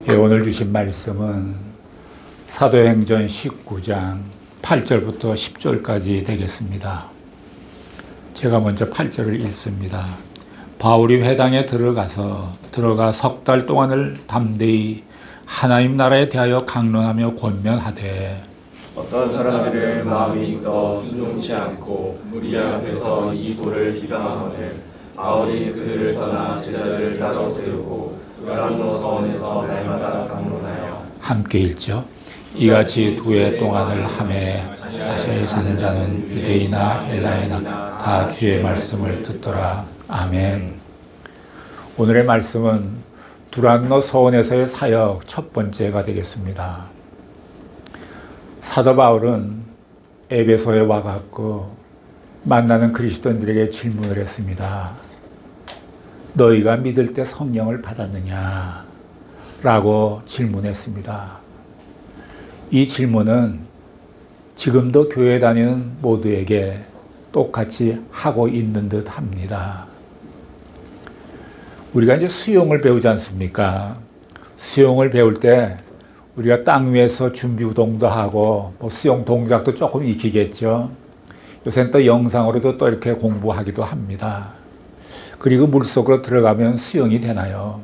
오늘 주신 말씀은 사도행전 19장 8절부터 10절까지 되겠습니다. 제가 먼저 8절을 읽습니다. 바울이 회당에 들어가 석 달 동안을 담대히 하나님 나라에 대하여 강론하며 권면하되 어떤 사람들의 마음이 굳어 순종치 않고 무리 앞에서 이 도를 비방하되 바울이 그들을 떠나 제자들을 따로 세우고 두란노 서원에서 날마다 강론하여 함께 읽죠. 이같이 두 해 동안을 하매 아시아에 사는 자는 유대이나 헬라이나 다 주의 말씀을 듣더라. 아멘. 오늘의 말씀은 두란노 서원에서의 사역 첫 번째가 되겠습니다. 사도 바울은 에베소에 와갖고 만나는 그리스도인들에게 질문을 했습니다. 너희가 믿을 때 성령을 받았느냐? 라고 질문했습니다. 이 질문은 지금도 교회 다니는 모두에게 똑같이 하고 있는 듯 합니다. 우리가 이제 수영을 배우지 않습니까? 수영을 배울 때 우리가 땅 위에서 준비 운동도 하고 수영 동작도 조금 익히겠죠. 요새는 또 영상으로도 또 이렇게 공부하기도 합니다. 그리고 물속으로 들어가면 수영이 되나요?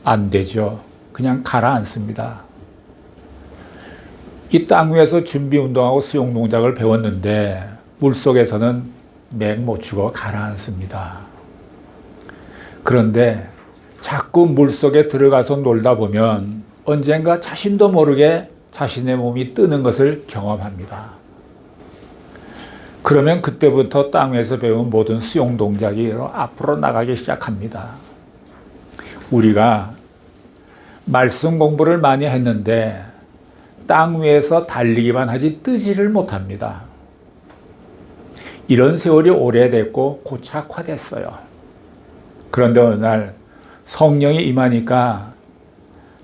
안 되죠. 그냥 가라앉습니다. 이 땅 위에서 준비 운동하고 수영 동작을 배웠는데 물속에서는 맹 못 추고 가라앉습니다. 그런데 자꾸 물속에 들어가서 놀다 보면 언젠가 자신도 모르게 자신의 몸이 뜨는 것을 경험합니다. 그러면 그때부터 땅 위에서 배운 모든 수영 동작이 앞으로 나가기 시작합니다. 우리가 말씀 공부를 많이 했는데 땅 위에서 달리기만 하지 뜨지를 못합니다. 이런 세월이 오래됐고 고착화됐어요. 그런데 어느 날 성령이 임하니까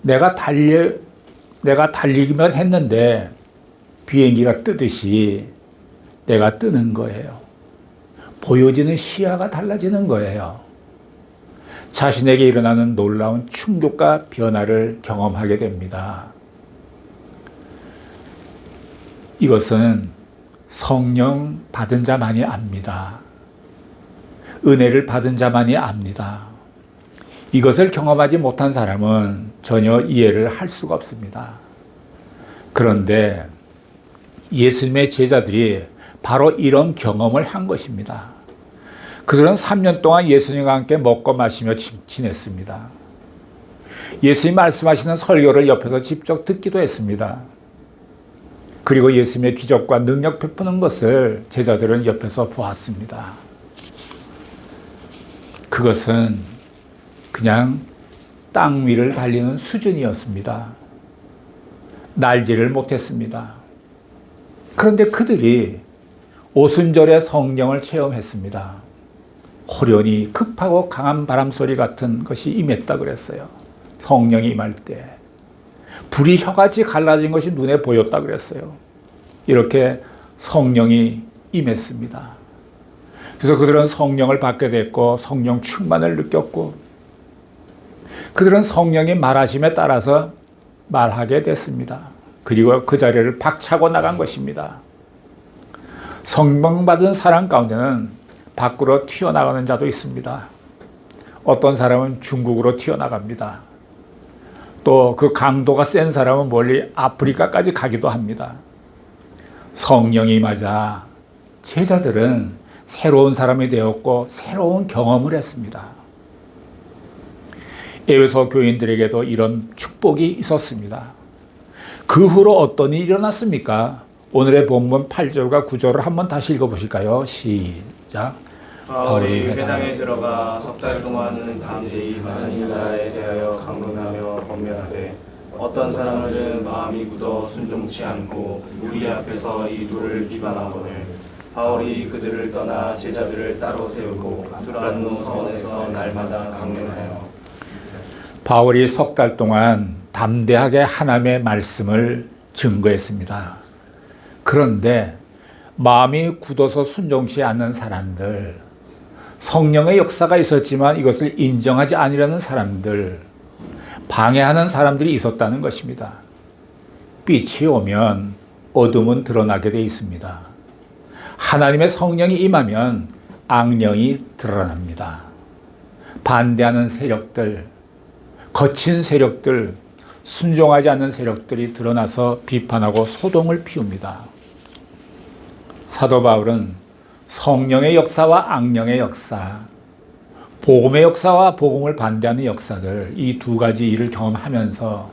내가 달리기만 했는데 비행기가 뜨듯이 내가 뜨는 거예요. 보여지는 시야가 달라지는 거예요. 자신에게 일어나는 놀라운 충격과 변화를 경험하게 됩니다. 이것은 성령 받은 자만이 압니다. 은혜를 받은 자만이 압니다. 이것을 경험하지 못한 사람은 전혀 이해를 할 수가 없습니다. 그런데 예수님의 제자들이 바로 이런 경험을 한 것입니다. 그들은 3년 동안 예수님과 함께 먹고 마시며 지냈습니다. 예수님 말씀하시는 설교를 옆에서 직접 듣기도 했습니다. 그리고 예수님의 기적과 능력 베푸는 것을 제자들은 옆에서 보았습니다. 그것은 그냥 땅 위를 달리는 수준이었습니다. 날지를 못했습니다. 그런데 그들이 오순절에 성령을 체험했습니다. 호련히 급하고 강한 바람소리 같은 것이 임했다 그랬어요. 성령이 임할 때. 불이 혀같이 갈라진 것이 눈에 보였다 그랬어요. 이렇게 성령이 임했습니다. 그래서 그들은 성령을 받게 됐고 성령 충만을 느꼈고 그들은 성령이 말하심에 따라서 말하게 됐습니다. 그리고 그 자리를 박차고 나간 것입니다. 성령 받은 사람 가운데는 밖으로 튀어나가는 자도 있습니다. 어떤 사람은 중국으로 튀어나갑니다. 또 그 강도가 센 사람은 멀리 아프리카까지 가기도 합니다. 성령이 임하자 제자들은 새로운 사람이 되었고 새로운 경험을 했습니다. 에베소 교인들에게도 이런 축복이 있었습니다. 그 후로 어떤 일이 일어났습니까? 오늘의 본문 8절과 9절을 한번 다시 읽어보실까요? 시작. 바울이 회당에 들어가 석 달 동안은 담대히 하나님 나라에 대하여 강론하며 권면하되 어떤 사람들은 마음이 굳어 순종치 않고 무리 앞에서 이 도를 비방하거늘 바울이 그들을 떠나 제자들을 따로 세우고 두란노 서원에서 날마다 강론하여 바울이 석 달 동안 담대하게 하나님의 말씀을 증거했습니다. 그런데 마음이 굳어서 순종치 않는 사람들, 성령의 역사가 있었지만 이것을 인정하지 않으려는 사람들, 방해하는 사람들이 있었다는 것입니다. 빛이 오면 어둠은 드러나게 돼 있습니다. 하나님의 성령이 임하면 악령이 드러납니다. 반대하는 세력들, 거친 세력들, 순종하지 않는 세력들이 드러나서 비판하고 소동을 피웁니다. 사도 바울은 성령의 역사와 악령의 역사, 복음의 역사와 복음을 반대하는 역사들, 이 두 가지 일을 경험하면서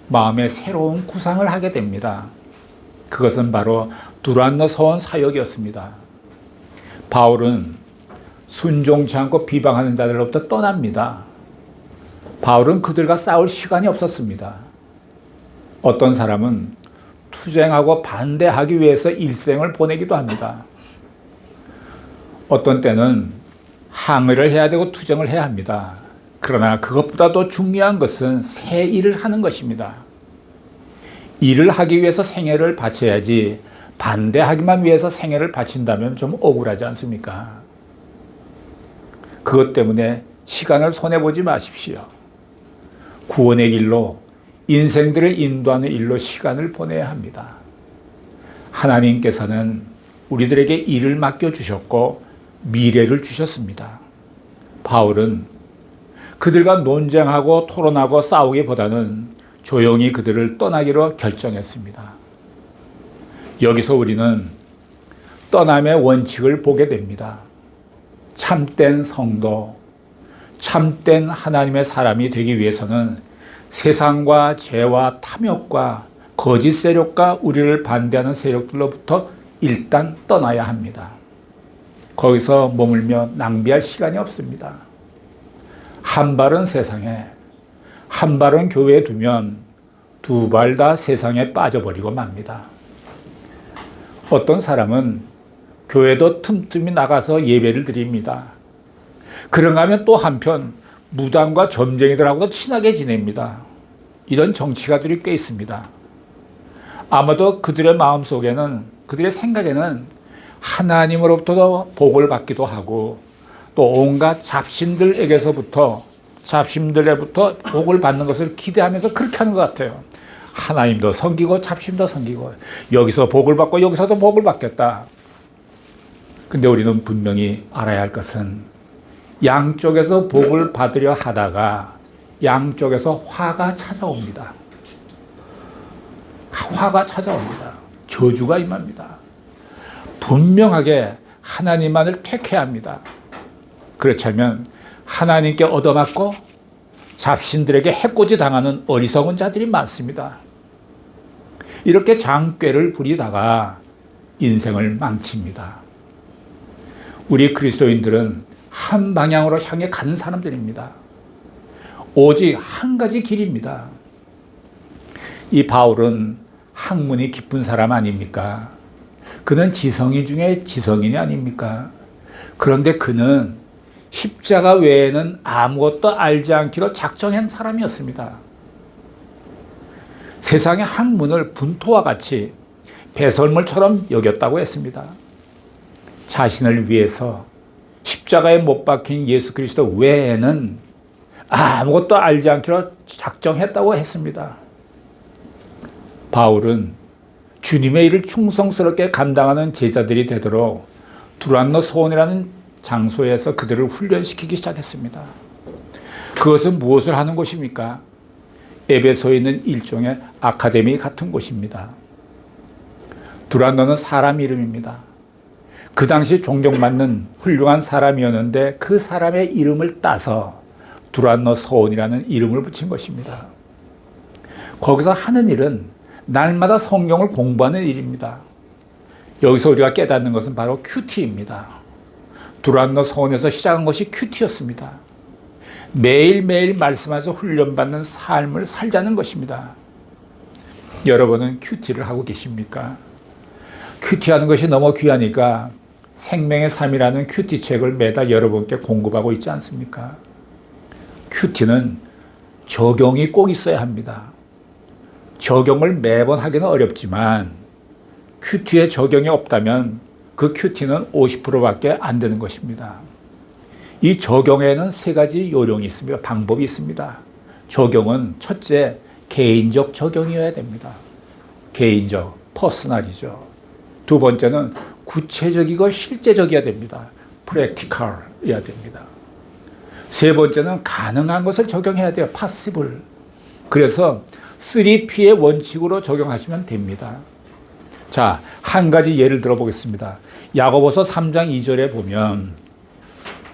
마음에 새로운 구상을 하게 됩니다. 그것은 바로 두란노 서원 사역이었습니다. 바울은 순종치 않고 비방하는 자들로부터 떠납니다. 바울은 그들과 싸울 시간이 없었습니다. 어떤 사람은 투쟁하고 반대하기 위해서 일생을 보내기도 합니다. 어떤 때는 항의를 해야 되고 투쟁을 해야 합니다. 그러나 그것보다 더 중요한 것은 새 일을 하는 것입니다. 일을 하기 위해서 생애를 바쳐야지 반대하기만 위해서 생애를 바친다면 좀 억울하지 않습니까? 그것 때문에 시간을 손해보지 마십시오. 구원의 길로 인생들을 인도하는 일로 시간을 보내야 합니다. 하나님께서는 우리들에게 일을 맡겨주셨고 미래를 주셨습니다. 바울은 그들과 논쟁하고 토론하고 싸우기보다는 조용히 그들을 떠나기로 결정했습니다. 여기서 우리는 떠남의 원칙을 보게 됩니다. 참된 성도, 참된 하나님의 사람이 되기 위해서는 세상과 죄와 탐욕과 거짓 세력과 우리를 반대하는 세력들로부터 일단 떠나야 합니다. 거기서 머물며 낭비할 시간이 없습니다. 한 발은 세상에, 한 발은 교회에 두면 두 발 다 세상에 빠져버리고 맙니다. 어떤 사람은 교회도 틈틈이 나가서 예배를 드립니다. 그런가 하면 또 한편 무당과 점쟁이들하고도 친하게 지냅니다. 이런 정치가들이 꽤 있습니다. 아마도 그들의 마음속에는, 그들의 생각에는 하나님으로부터 복을 받기도 하고 또 온갖 잡신들에게서부터 복을 받는 것을 기대하면서 그렇게 하는 것 같아요. 하나님도 섬기고 잡신도 섬기고 여기서 복을 받고 여기서도 복을 받겠다. 근데 우리는 분명히 알아야 할 것은 양쪽에서 복을 받으려 하다가 양쪽에서 화가 찾아옵니다. 화가 찾아옵니다. 저주가 임합니다. 분명하게 하나님만을 택해야 합니다. 그렇지 않으면 하나님께 얻어맞고 잡신들에게 해코지 당하는 어리석은 자들이 많습니다. 이렇게 장꾀를 부리다가 인생을 망칩니다. 우리 그리스도인들은 한 방향으로 향해 가는 사람들입니다. 오직 한 가지 길입니다. 이 바울은 학문이 깊은 사람 아닙니까? 그는 지성인 중에 지성인이 아닙니까? 그런데 그는 십자가 외에는 아무것도 알지 않기로 작정한 사람이었습니다. 세상의 학문을 분토와 같이 배설물처럼 여겼다고 했습니다. 자신을 위해서 십자가에 못 박힌 예수 그리스도 외에는 아무것도 알지 않기로 작정했다고 했습니다. 바울은 주님의 일을 충성스럽게 감당하는 제자들이 되도록 두란노 소원이라는 장소에서 그들을 훈련시키기 시작했습니다. 그것은 무엇을 하는 곳입니까? 에베소에 있는 일종의 아카데미 같은 곳입니다. 두란노는 사람 이름입니다. 그 당시 존경받는 훌륭한 사람이었는데 그 사람의 이름을 따서 두란노 서원이라는 이름을 붙인 것입니다. 거기서 하는 일은 날마다 성경을 공부하는 일입니다. 여기서 우리가 깨닫는 것은 바로 큐티입니다. 두란노 서원에서 시작한 것이 큐티였습니다. 매일매일 말씀하면서 훈련받는 삶을 살자는 것입니다. 여러분은 큐티를 하고 계십니까? 큐티하는 것이 너무 귀하니까 생명의 삶이라는 큐티 책을 매달 여러분께 공급하고 있지 않습니까? 큐티는 적용이 꼭 있어야 합니다. 적용을 매번 하기는 어렵지만 큐티에 적용이 없다면 그 큐티는 50%밖에 안 되는 것입니다. 이 적용에는 세 가지 요령이 있습니다. 방법이 있습니다. 적용은 첫째, 개인적 적용이어야 됩니다. 개인적, 퍼스널이죠. 두 번째는 구체적이고 실제적이어야 됩니다. 프랙티컬이어야 됩니다. 세 번째는 가능한 것을 적용해야 돼요. possible. 그래서 3P의 원칙으로 적용하시면 됩니다. 자, 한 가지 예를 들어보겠습니다. 야고보서 3장 2절에 보면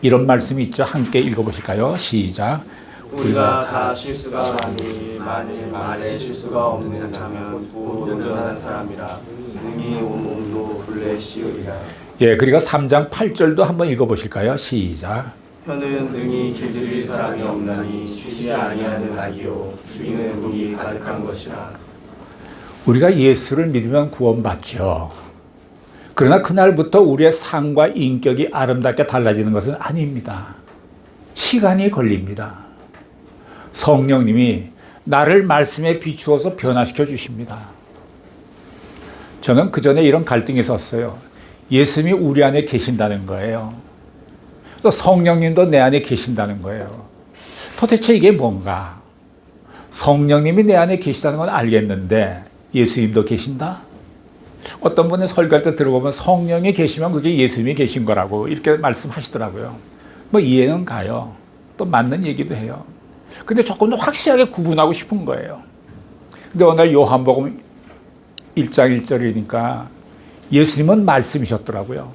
이런 말씀이 있죠. 함께 읽어보실까요? 시작. 우리가 다 실수가 많으니 만일 말에 실수가 없는 자면 온전한 사람이라 능히 온 몸도 굴레 씌우리라. 예, 그리고 3장 8절도 한번 읽어보실까요? 시작. 혀는 능히 길들일 사람이 없나니 쉬지 아니하는 악이요 죽이는 독이 가득한 것이라. 우리가 예수를 믿으면 구원받죠. 그러나 그날부터 우리의 삶과 인격이 아름답게 달라지는 것은 아닙니다. 시간이 걸립니다. 성령님이 나를 말씀에 비추어서 변화시켜 주십니다. 저는 그전에 이런 갈등이 있었어요. 예수님이 우리 안에 계신다는 거예요. 또 성령님도 내 안에 계신다는 거예요. 도대체 이게 뭔가? 성령님이 내 안에 계시다는 건 알겠는데 예수님도 계신다? 어떤 분의 설교할 때 들어보면 성령이 계시면 그게 예수님이 계신 거라고 이렇게 말씀하시더라고요. 뭐 이해는 가요. 또 맞는 얘기도 해요. 근데 조금 더 확실하게 구분하고 싶은 거예요. 근데 오늘 요한복음 1장 1절이니까 예수님은 말씀이셨더라고요.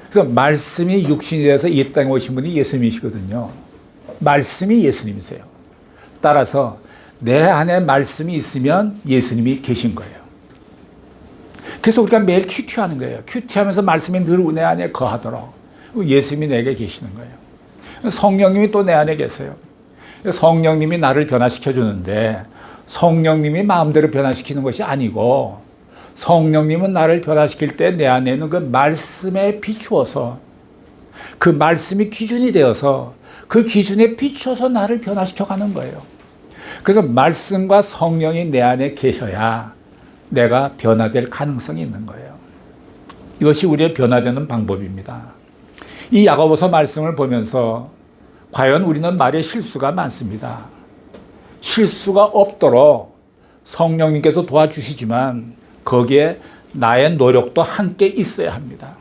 그래서 말씀이 육신이 돼서 이 땅에 오신 분이 예수님이시거든요. 말씀이 예수님이세요. 따라서 내 안에 말씀이 있으면 예수님이 계신 거예요. 그래서 우리가 매일 큐티하는 거예요. 큐티하면서 말씀이 늘 내 안에 거하도록 예수님이 내게 계시는 거예요. 성령님이 또 내 안에 계세요. 성령님이 나를 변화시켜 주는데 성령님이 마음대로 변화시키는 것이 아니고 성령님은 나를 변화시킬 때 내 안에 있는 그 말씀에 비추어서 그 말씀이 기준이 되어서 그 기준에 비추어서 나를 변화시켜 가는 거예요. 그래서 말씀과 성령이 내 안에 계셔야 내가 변화될 가능성이 있는 거예요. 이것이 우리의 변화되는 방법입니다. 이 야고보서 말씀을 보면서 과연 우리는 말에 실수가 많습니다. 실수가 없도록 성령님께서 도와주시지만 거기에 나의 노력도 함께 있어야 합니다.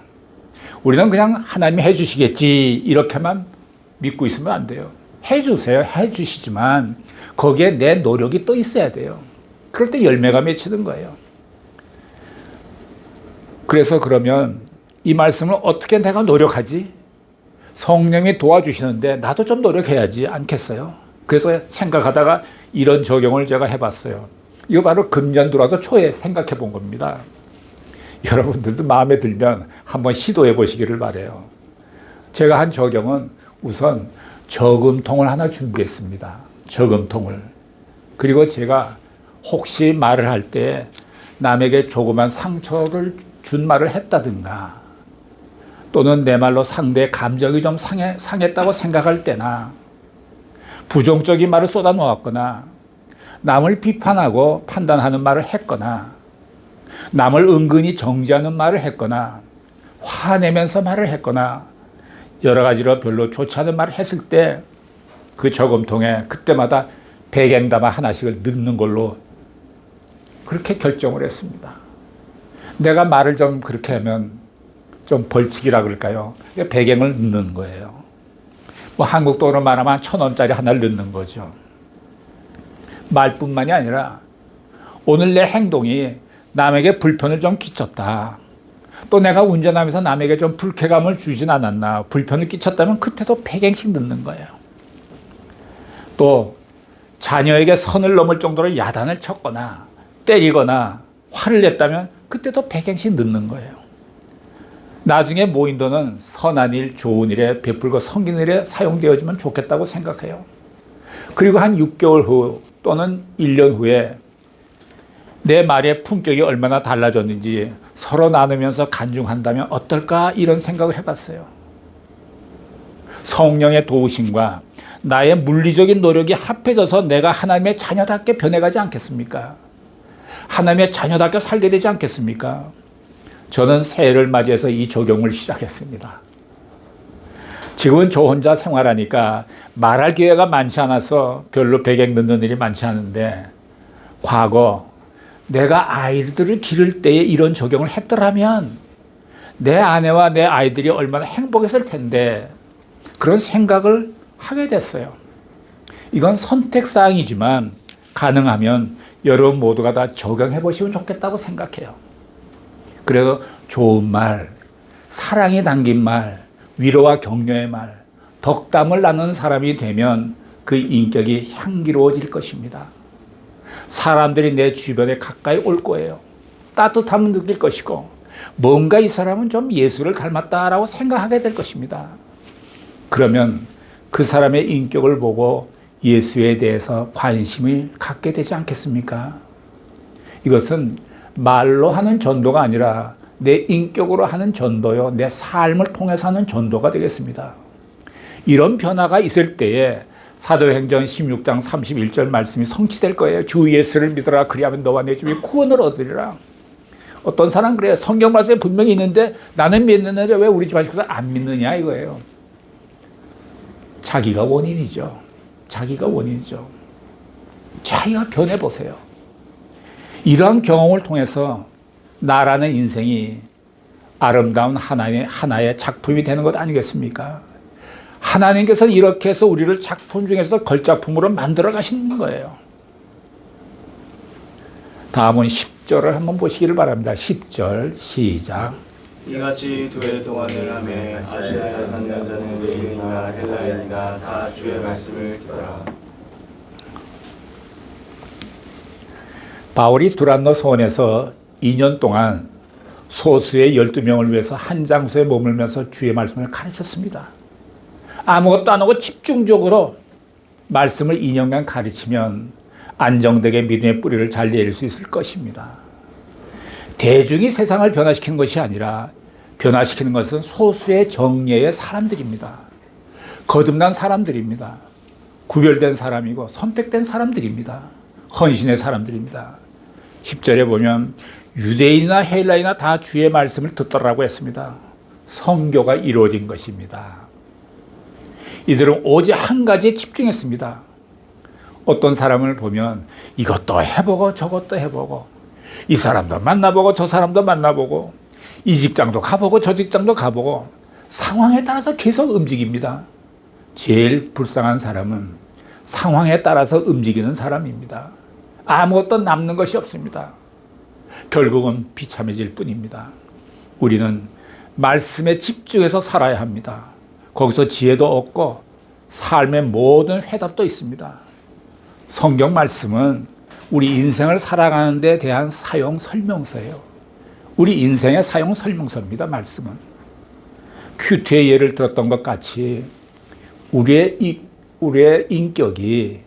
우리는 그냥 하나님이 해주시겠지 이렇게만 믿고 있으면 안 돼요. 해주세요. 해주시지만 거기에 내 노력이 또 있어야 돼요. 그럴 때 열매가 맺히는 거예요. 그래서 그러면 이 말씀을 어떻게 내가 노력하지? 성령이 도와주시는데 나도 좀 노력해야지 않겠어요? 그래서 생각하다가 이런 적용을 제가 해봤어요. 이거 바로 금년 들어와서 초에 생각해 본 겁니다. 여러분들도 마음에 들면 한번 시도해 보시기를 바라요. 제가 한 적용은 우선 저금통을 하나 준비했습니다. 저금통을. 그리고 제가 혹시 말을 할 때 남에게 조그만 상처를 준 말을 했다든가 또는 내 말로 상대의 감정이 좀 상했다고 생각할 때나 부정적인 말을 쏟아놓았거나 남을 비판하고 판단하는 말을 했거나 남을 은근히 정죄하는 말을 했거나 화내면서 말을 했거나 여러 가지로 별로 좋지 않은 말을 했을 때 그 저금통에 그때마다 100엔다마 하나씩을 넣는 걸로 그렇게 결정을 했습니다. 내가 말을 좀 그렇게 하면 좀 벌칙이라 그럴까요? 100엔을 넣는 거예요. 뭐 한국 돈으로 말하면 1,000원짜리 하나를 넣는 거죠. 말뿐만이 아니라 오늘 내 행동이 남에게 불편을 좀 끼쳤다. 또 내가 운전하면서 남에게 좀 불쾌감을 주진 않았나, 불편을 끼쳤다면 그때도 100엔씩 넣는 거예요. 또 자녀에게 선을 넘을 정도로 야단을 쳤거나 때리거나 화를 냈다면 그때도 100엔씩 넣는 거예요. 나중에 모인 돈은 선한 일, 좋은 일에 베풀고 섬기는 일에 사용되어지면 좋겠다고 생각해요. 그리고 한 6개월 후 또는 1년 후에 내 말의 품격이 얼마나 달라졌는지 서로 나누면서 간증한다면 어떨까 이런 생각을 해봤어요. 성령의 도우심과 나의 물리적인 노력이 합해져서 내가 하나님의 자녀답게 변해가지 않겠습니까? 하나님의 자녀답게 살게 되지 않겠습니까? 저는 새해를 맞이해서 이 적용을 시작했습니다. 지금은 저 혼자 생활하니까 말할 기회가 많지 않아서 별로 베개 넣는 일이 많지 않은데 과거 내가 아이들을 기를 때에 이런 적용을 했더라면 내 아내와 내 아이들이 얼마나 행복했을 텐데 그런 생각을 하게 됐어요. 이건 선택사항이지만 가능하면 여러분 모두가 다 적용해 보시면 좋겠다고 생각해요. 그래서 좋은 말, 사랑이 담긴 말, 위로와 격려의 말, 덕담을 나누는 사람이 되면 그 인격이 향기로워질 것입니다. 사람들이 내 주변에 가까이 올 거예요. 따뜻함을 느낄 것이고 뭔가 이 사람은 좀 예수를 닮았다라고 생각하게 될 것입니다. 그러면 그 사람의 인격을 보고 예수에 대해서 관심을 갖게 되지 않겠습니까? 이것은 말로 하는 전도가 아니라 내 인격으로 하는 전도요, 내 삶을 통해서 하는 전도가 되겠습니다. 이런 변화가 있을 때에 사도행전 16장 31절 말씀이 성취될 거예요. 주 예수를 믿으라 그리하면 너와 내 집이 구원을 얻으리라. 어떤 사람 그래요. 성경 말씀에 분명히 있는데 나는 믿는데 왜 우리 집안 식구들 안 믿느냐 이거예요. 자기가 원인이죠. 자기가 원인이죠. 자기가 변해보세요. 이러한 경험을 통해서 나라는 인생이 아름다운 하나의 작품이 되는 것 아니겠습니까? 하나님께서 이렇게 해서 우리를 작품 중에서도 걸작품으로 만들어 가시는 거예요. 다음은 10절을 한번 보시기를 바랍니다. 10절 시작. 이같이 두 해 동안을 하며 아시아에 사는 자는 유대인이나 헬라인이나 다 주의 말씀을 듣더라. 바울이 두란노 서원에서 2년 동안 소수의 12명을 위해서 한 장소에 머물면서 주의 말씀을 가르쳤습니다. 아무것도 안 하고 집중적으로 말씀을 2년간 가르치면 안정되게 믿음의 뿌리를 잘 내릴 수 있을 것입니다. 대중이 세상을 변화시키는 것이 아니라 변화시키는 것은 소수의 정예의 사람들입니다. 거듭난 사람들입니다. 구별된 사람이고 선택된 사람들입니다. 헌신의 사람들입니다. 10절에 보면 유대인이나 헬라인이나 다 주의 말씀을 듣더라고 했습니다. 성교가 이루어진 것입니다. 이들은 오직 한 가지에 집중했습니다. 어떤 사람을 보면 이것도 해보고 저것도 해보고 이 사람도 만나보고 저 사람도 만나보고 이 직장도 가보고 저 직장도 가보고 상황에 따라서 계속 움직입니다. 제일 불쌍한 사람은 상황에 따라서 움직이는 사람입니다. 아무것도 남는 것이 없습니다. 결국은 비참해질 뿐입니다. 우리는 말씀에 집중해서 살아야 합니다. 거기서 지혜도 얻고 삶의 모든 해답도 있습니다. 성경 말씀은 우리 인생을 살아가는 데 대한 사용 설명서예요. 우리 인생의 사용 설명서입니다. 말씀은. 큐티의 예를 들었던 것 같이 우리의 인격이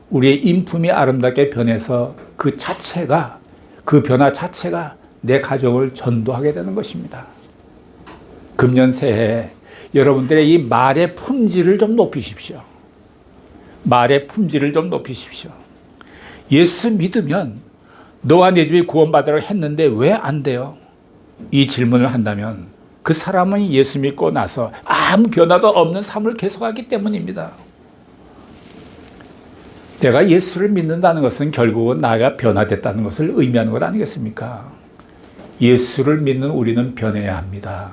우리의 인품이 아름답게 변해서 그 변화 자체가 내 가족을 전도하게 되는 것입니다. 금년 새해 여러분들의 이 말의 품질을 좀 높이십시오. 말의 품질을 좀 높이십시오. 예수 믿으면 너와 내 집이 구원받으라고 했는데 왜 안 돼요? 이 질문을 한다면 그 사람은 예수 믿고 나서 아무 변화도 없는 삶을 계속하기 때문입니다. 내가 예수를 믿는다는 것은 결국은 나가 변화됐다는 것을 의미하는 것 아니겠습니까? 예수를 믿는 우리는 변해야 합니다.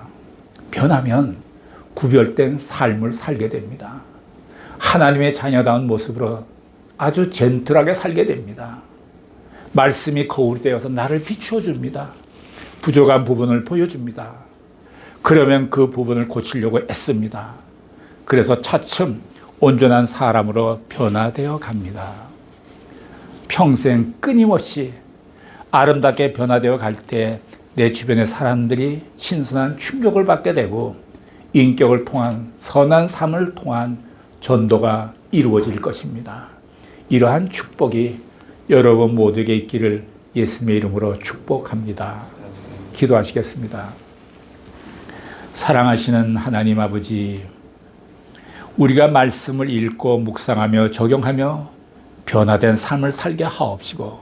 변하면 구별된 삶을 살게 됩니다. 하나님의 자녀다운 모습으로 아주 젠틀하게 살게 됩니다. 말씀이 거울이 되어서 나를 비추어 줍니다. 부족한 부분을 보여줍니다. 그러면 그 부분을 고치려고 애씁니다. 그래서 차츰 온전한 사람으로 변화되어 갑니다. 평생 끊임없이 아름답게 변화되어 갈 때 내 주변의 사람들이 신선한 충격을 받게 되고 인격을 통한 선한 삶을 통한 전도가 이루어질 것입니다. 이러한 축복이 여러분 모두에게 있기를 예수님의 이름으로 축복합니다. 기도하시겠습니다. 사랑하시는 하나님 아버지, 우리가 말씀을 읽고 묵상하며 적용하며 변화된 삶을 살게 하옵시고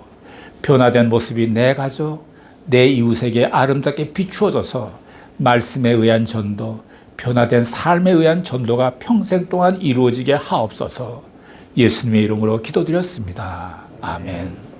변화된 모습이 내 가족, 내 이웃에게 아름답게 비추어져서 말씀에 의한 전도, 변화된 삶에 의한 전도가 평생 동안 이루어지게 하옵소서. 예수님의 이름으로 기도드렸습니다. 아멘.